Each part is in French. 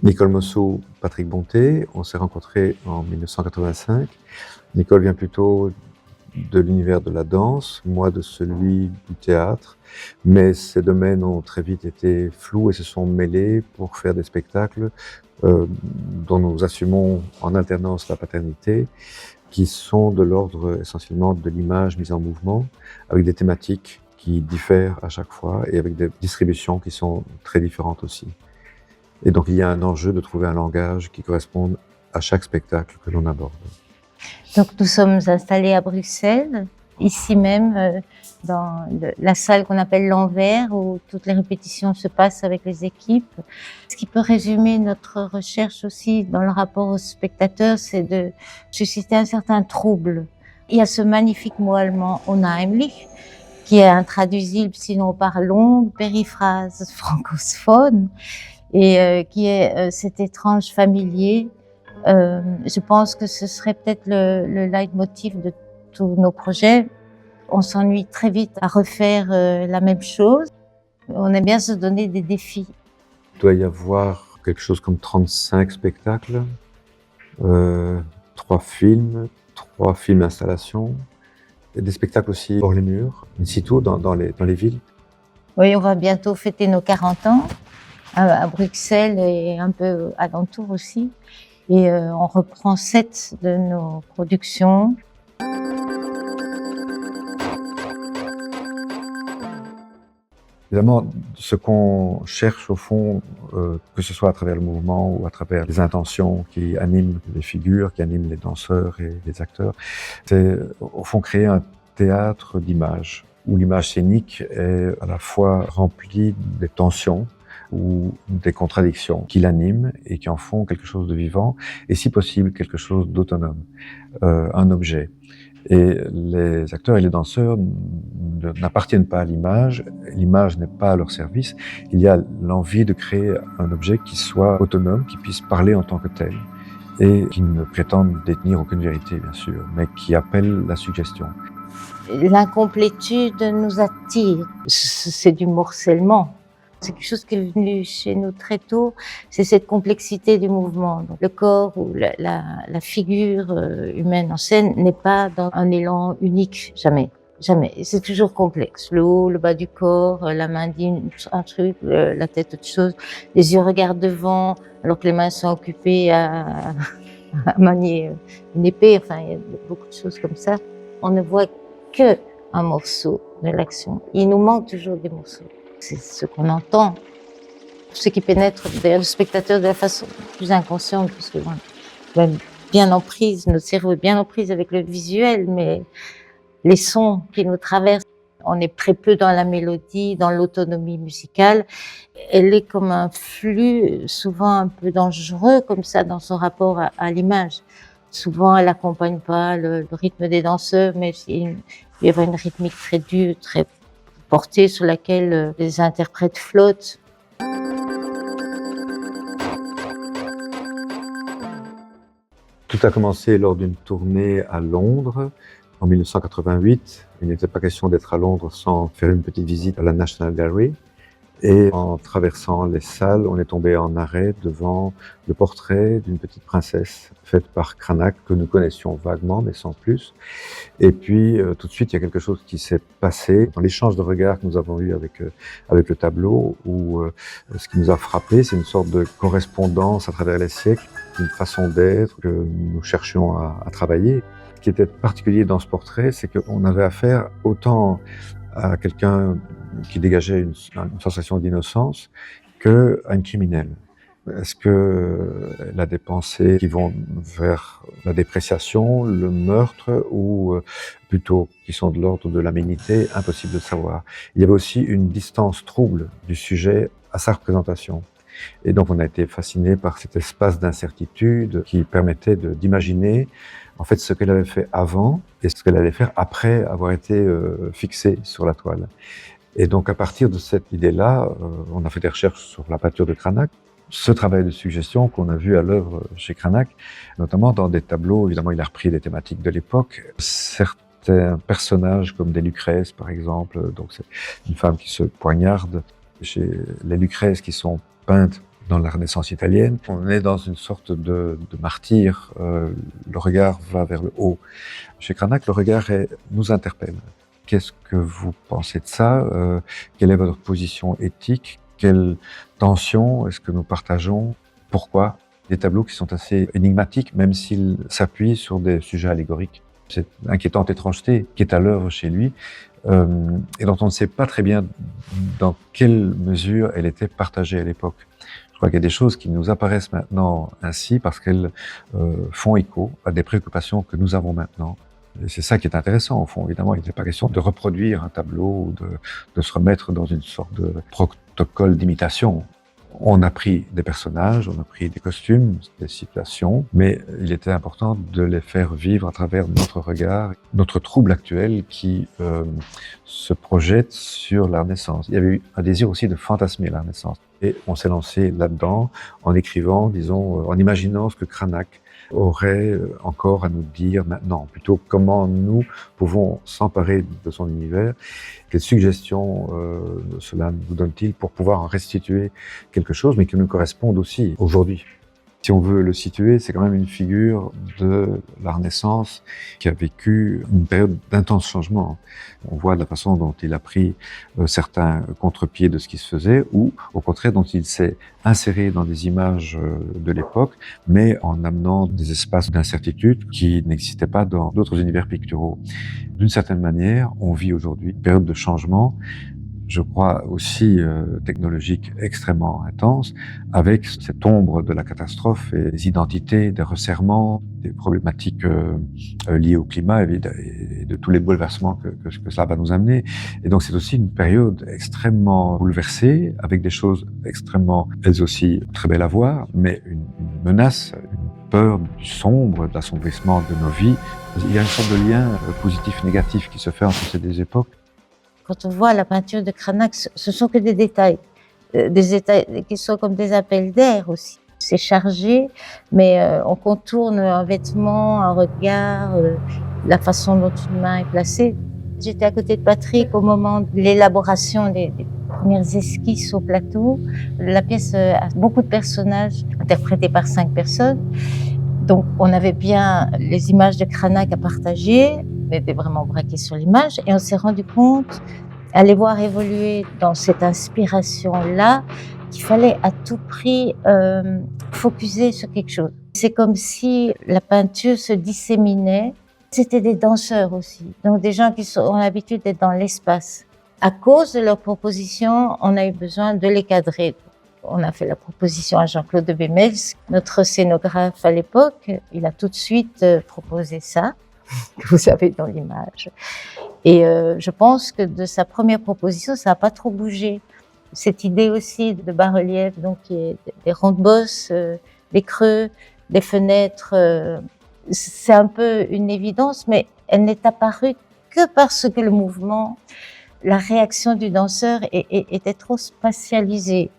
Nicole Mossou, Patrick Bonté, on s'est rencontrés en 1985. Nicole vient plutôt de l'univers de la danse, moi de celui du théâtre, mais ces domaines ont très vite été flous et se sont mêlés pour faire des spectacles dont nous assumons en alternance la paternité, qui sont de l'ordre essentiellement de l'image mise en mouvement, avec des thématiques qui diffèrent à chaque fois et avec des distributions qui sont très différentes aussi. Et donc il y a un enjeu de trouver un langage qui corresponde à chaque spectacle que l'on aborde. Donc nous sommes installés à Bruxelles, ici même dans la salle qu'on appelle l'Envers, où toutes les répétitions se passent avec les équipes. Ce qui peut résumer notre recherche aussi dans le rapport aux spectateurs, c'est de susciter un certain trouble. Il y a ce magnifique mot allemand unheimlich, qui est intraduisible sinon par longue périphrase francophone, et qui est cet étrange familier. Je pense que ce serait peut-être le leitmotiv de tous nos projets. On s'ennuie très vite à refaire la même chose. On aime bien se donner des défis. Il doit y avoir quelque chose comme 35 spectacles, 3 films installations, et des spectacles aussi hors les murs, in situ, dans les villes. Oui, on va bientôt fêter nos 40 ans à Bruxelles et un peu alentour aussi. Et on reprend 7 de nos productions. Évidemment, ce qu'on cherche au fond, que ce soit à travers le mouvement ou à travers les intentions qui animent les figures, qui animent les danseurs et les acteurs, c'est au fond créer un théâtre d'images, où l'image scénique est à la fois remplie des tensions ou des contradictions qui l'animent et qui en font quelque chose de vivant, et si possible quelque chose d'autonome, un objet. Et les acteurs et les danseurs n'appartiennent pas à l'image n'est pas à leur service. Il y a l'envie de créer un objet qui soit autonome, qui puisse parler en tant que tel, et qui ne prétende détenir aucune vérité, bien sûr, mais qui appelle la suggestion. L'incomplétude nous attire, c'est du morcellement. C'est quelque chose qui est venu chez nous très tôt, c'est cette complexité du mouvement. Donc, le corps ou la figure humaine en scène n'est pas dans un élan unique, jamais. Jamais. C'est toujours complexe. Le haut, le bas du corps, la main dit un truc, la tête autre chose. Les yeux regardent devant, alors que les mains sont occupées à manier une épée. Enfin, il y a beaucoup de choses comme ça. On ne voit que un morceau de l'action. Il nous manque toujours des morceaux. C'est ce qu'on entend, ce qui pénètre d'ailleurs le spectateur de la façon plus inconsciente, parce que on est bien en prise, notre cerveau est bien en prise avec le visuel, mais les sons qui nous traversent, on est très peu dans la mélodie, dans l'autonomie musicale. Elle est comme un flux, souvent un peu dangereux, comme ça, dans son rapport à l'image. Souvent, elle n'accompagne pas le rythme des danseurs, mais il y a une rythmique très dure, très portée sur laquelle les interprètes flottent. Tout a commencé lors d'une tournée à Londres en 1988. Il n'était pas question d'être à Londres sans faire une petite visite à la National Gallery. Et en traversant les salles, on est tombé en arrêt devant le portrait d'une petite princesse faite par Cranach, que nous connaissions vaguement, mais sans plus. Et puis, tout de suite, il y a quelque chose qui s'est passé dans l'échange de regards que nous avons eu avec le tableau, où ce qui nous a frappé, c'est une sorte de correspondance à travers les siècles, une façon d'être que nous cherchions à travailler. Ce qui était particulier dans ce portrait, c'est qu'on avait affaire autant à quelqu'un qui dégageait une sensation d'innocence qu'à une criminelle. Est-ce qu'elle a des pensées qui vont vers la dépréciation, le meurtre, ou plutôt qui sont de l'ordre de l'aménité? Impossible de savoir. Il y avait aussi une distance trouble du sujet à sa représentation. Et donc on a été fasciné par cet espace d'incertitude qui permettait d'imaginer en fait ce qu'elle avait fait avant et ce qu'elle allait faire après avoir été fixée sur la toile. Et donc à partir de cette idée-là, on a fait des recherches sur la peinture de Cranach. Ce travail de suggestion qu'on a vu à l'œuvre chez Cranach, notamment dans des tableaux, évidemment il a repris des thématiques de l'époque, certains personnages comme des Lucrèces par exemple, donc c'est une femme qui se poignarde, chez les Lucrèces qui sont peintes dans la Renaissance italienne. On est dans une sorte de martyr, le regard va vers le haut. Chez Cranach, le regard nous interpelle. Qu'est-ce que vous pensez de ça? Quelle est votre position éthique? Quelle tension est-ce que nous partageons? Pourquoi? Des tableaux qui sont assez énigmatiques, même s'ils s'appuient sur des sujets allégoriques. Cette inquiétante étrangeté qui est à l'œuvre chez lui, et dont on ne sait pas très bien dans quelle mesure elle était partagée à l'époque. Je crois qu'il y a des choses qui nous apparaissent maintenant ainsi parce qu'elles font écho à des préoccupations que nous avons maintenant. Et c'est ça qui est intéressant, au fond. Évidemment, il n'est pas question de reproduire un tableau ou de se remettre dans une sorte de protocole d'imitation. On a pris des personnages, on a pris des costumes, des situations, mais il était important de les faire vivre à travers notre regard, notre trouble actuel qui se projette sur la Renaissance. Il y avait eu un désir aussi de fantasmer la Renaissance. Et on s'est lancé là-dedans en écrivant, disons, en imaginant ce que Cranach aurait encore à nous dire maintenant, plutôt comment nous pouvons s'emparer de son univers. Quelles suggestions cela nous donne-t-il pour pouvoir en restituer quelque chose, mais qui nous corresponde aussi aujourd'hui. Si on veut le situer, c'est quand même une figure de la Renaissance qui a vécu une période d'intense changement. On voit de la façon dont il a pris certains contre-pieds de ce qui se faisait, ou au contraire dont il s'est inséré dans des images de l'époque, mais en amenant des espaces d'incertitude qui n'existaient pas dans d'autres univers picturaux. D'une certaine manière, on vit aujourd'hui une période de changement, je crois aussi technologique extrêmement intense, avec cette ombre de la catastrophe et des identités, des resserrements, des problématiques liées au climat et de tous les bouleversements que cela va nous amener. Et donc c'est aussi une période extrêmement bouleversée, avec des choses extrêmement, elles aussi, très belles à voir, mais une menace, une peur du sombre, de l'assombrissement de nos vies. Il y a une sorte de lien positif-négatif qui se fait entre ces deux époques. Quand on voit la peinture de Cranach, ce sont que des détails qui sont comme des appels d'air aussi. C'est chargé, mais on contourne un vêtement, un regard, la façon dont une main est placée. J'étais à côté de Patrick au moment de l'élaboration des premières esquisses au plateau. La pièce a beaucoup de personnages interprétés par 5 personnes. Donc on avait bien les images de Cranach à partager. On était vraiment braqués sur l'image et on s'est rendu compte, à les voir évoluer dans cette inspiration-là, qu'il fallait à tout prix focuser sur quelque chose. C'est comme si la peinture se disséminait. C'était des danseurs aussi, donc des gens qui ont l'habitude d'être dans l'espace. À cause de leur proposition, on a eu besoin de les cadrer. On a fait la proposition à Jean-Claude de Bemels, notre scénographe à l'époque. Il a tout de suite proposé ça, que vous avez dans l'image. Et je pense que de sa première proposition, ça n'a pas trop bougé. Cette idée aussi de bas-relief, donc des rondes-bosses, des creux, des fenêtres, c'est un peu une évidence, mais elle n'est apparue que parce que le mouvement, la réaction du danseur était trop spatialisée.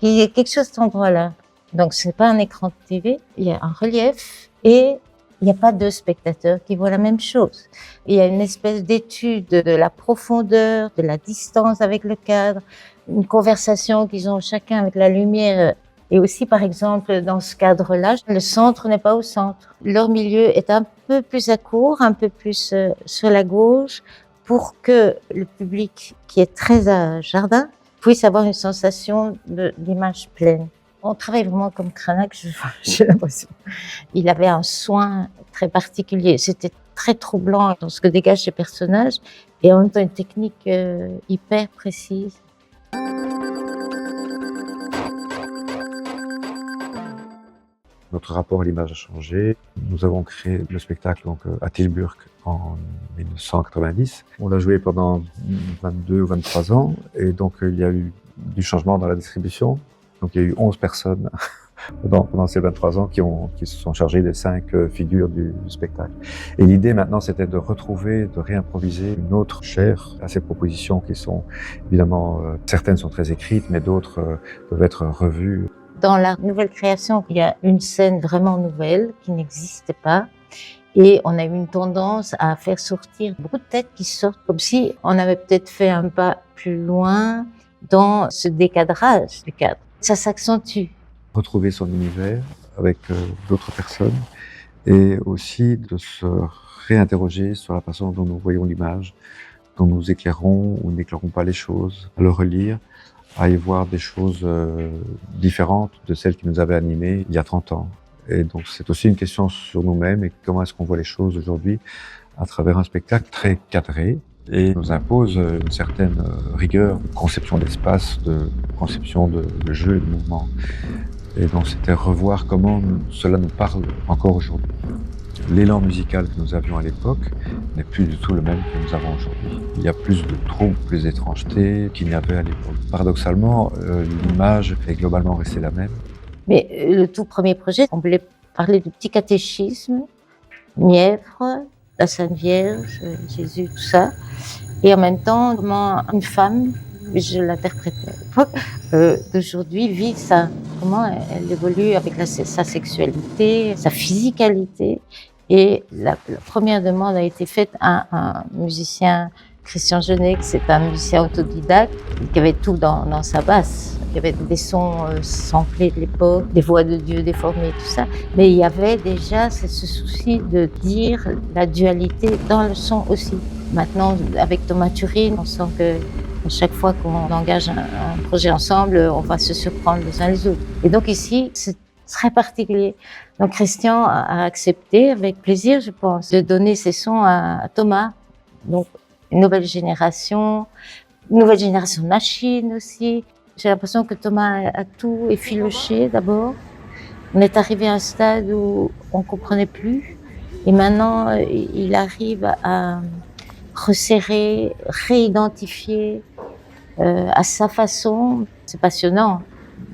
Il y a quelque chose à cet endroit-là. Donc ce n'est pas un écran de TV, il y a un relief et il n'y a pas deux spectateurs qui voient la même chose. Il y a une espèce d'étude de la profondeur, de la distance avec le cadre, une conversation qu'ils ont chacun avec la lumière. Et aussi, par exemple, dans ce cadre-là, le centre n'est pas au centre. Leur milieu est un peu plus à court, un peu plus sur la gauche, pour que le public, qui est très à jardin, puisse avoir une sensation d'image pleine. On travaille vraiment comme Cranach, j'ai l'impression. Il avait un soin très particulier. C'était très troublant dans ce que dégagent ces personnages et en même temps une technique hyper précise. Notre rapport à l'image a changé. Nous avons créé le spectacle donc, à Tilburg en 1990. On l'a joué pendant 22 ou 23 ans et donc il y a eu du changement dans la distribution. Donc il y a eu 11 personnes pendant ces 23 ans qui se sont chargées des 5 figures du spectacle. Et l'idée maintenant c'était de retrouver, de réimproviser une autre chair à ces propositions qui sont évidemment, certaines sont très écrites mais d'autres peuvent être revues. Dans la nouvelle création, il y a une scène vraiment nouvelle qui n'existait pas. Et on a eu une tendance à faire sortir beaucoup de têtes qui sortent comme si on avait peut-être fait un pas plus loin dans ce décadrage du cadre. Ça s'accentue. retrouver son univers avec d'autres personnes et aussi de se réinterroger sur la façon dont nous voyons l'image, dont nous éclairons ou n'éclairons pas les choses, à le relire, à y voir des choses différentes de celles qui nous avaient animés il y a 30 ans. Et donc c'est aussi une question sur nous-mêmes et comment est-ce qu'on voit les choses aujourd'hui à travers un spectacle très cadré et nous impose une certaine rigueur de conception d'espace, de conception de jeu et de mouvement. Et donc c'était revoir comment cela nous parle encore aujourd'hui. L'élan musical que nous avions à l'époque n'est plus du tout le même que nous avons aujourd'hui. Il y a plus de troubles, plus d'étrangeté qu'il n'y avait à l'époque. Paradoxalement, l'image est globalement restée la même. Mais le tout premier projet, on voulait parler du petit catéchisme, Mièvre, la Sainte Vierge, Jésus, tout ça. Et en même temps, comment une femme, je l'interprétais à l'époque, d'aujourd'hui vit ça. Comment elle évolue avec sa sexualité, sa physicalité. Et la première demande a été faite à un musicien, Christian Genet, c'est un musicien autodidacte qui avait tout dans sa basse. Il y avait des sons samplés de l'époque, des voix de Dieu déformées, tout ça. Mais il y avait déjà ce souci de dire la dualité dans le son aussi. Maintenant, avec Thomas Turine, on sent que à chaque fois qu'on engage un projet ensemble, on va se surprendre les uns les autres. Et donc ici, c'est très particulier. Donc Christian a accepté avec plaisir, je pense, de donner ses sons à Thomas. Donc une nouvelle génération de machines aussi. J'ai l'impression que Thomas a tout effiloché d'abord. On est arrivé à un stade où on comprenait plus. Et maintenant, il arrive à resserrer, réidentifier à sa façon. C'est passionnant.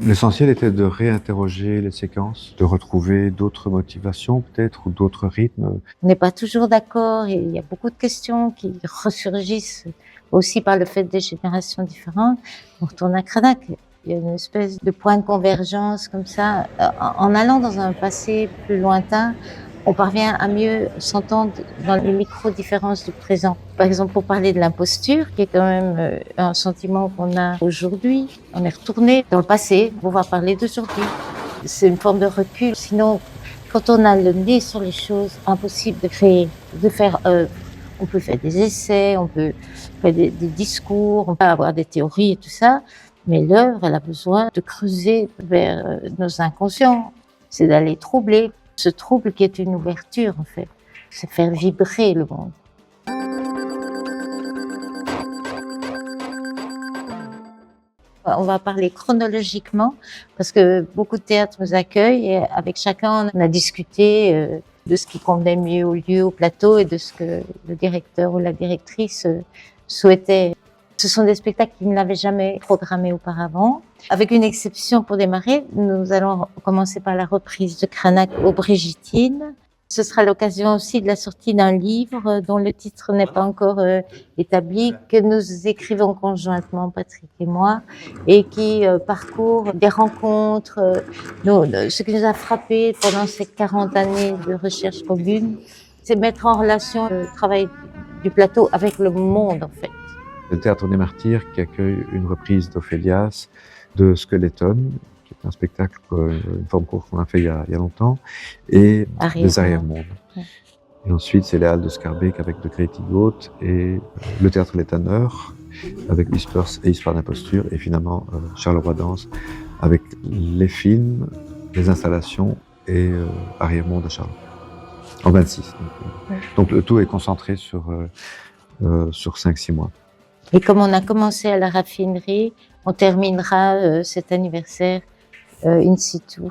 L'essentiel était de réinterroger les séquences, de retrouver d'autres motivations peut-être ou d'autres rythmes. On n'est pas toujours d'accord et il y a beaucoup de questions qui ressurgissent aussi par le fait des générations différentes. On retourne à Cranach. Il y a une espèce de point de convergence comme ça. En allant dans un passé plus lointain, on parvient à mieux s'entendre dans les micro-différences du présent. Par exemple, pour parler de l'imposture, qui est quand même un sentiment qu'on a aujourd'hui, on est retourné dans le passé pour pouvoir parler d'aujourd'hui. C'est une forme de recul. Sinon, quand on a le nez sur les choses, impossible de créer, de faire œuvre. On peut faire des essais, on peut faire des discours, on peut avoir des théories et tout ça, mais l'œuvre, elle a besoin de creuser vers nos inconscients. C'est d'aller troubler. Ce trouble qui est une ouverture, en fait. C'est faire vibrer le monde. On va parler chronologiquement, parce que beaucoup de théâtres nous accueillent et avec chacun, on a discuté de ce qui convenait mieux au lieu, au plateau et de ce que le directeur ou la directrice souhaitait. Ce sont des spectacles qui ne l'avaient jamais programmé auparavant. Avec une exception pour démarrer, nous allons commencer par la reprise de Cranach aux Brigittines. Ce sera l'occasion aussi de la sortie d'un livre dont le titre n'est pas encore établi, que nous écrivons conjointement, Patrick et moi, et qui parcourt des rencontres. Ce qui nous a frappé pendant ces 40 années de recherche commune, c'est mettre en relation le travail du plateau avec le monde, en fait. Le Théâtre des Martyrs qui accueille une reprise d'Ophélias, de Skeleton, qui est un spectacle, une forme courte qu'on a fait il y a longtemps, et des Arrière-Mondes. Ouais. Et ensuite, c'est les Halles de Scarbeck avec de Grete Goat et le Théâtre Les Tanneurs avec Whispers et Histoire d'imposture, et finalement Charleroi Danse avec les films, les installations et Arrière-Mondes à Charleroi. En 26. Donc le tout est concentré sur 5-6 mois. Et comme on a commencé à la raffinerie, on terminera cet anniversaire in situ.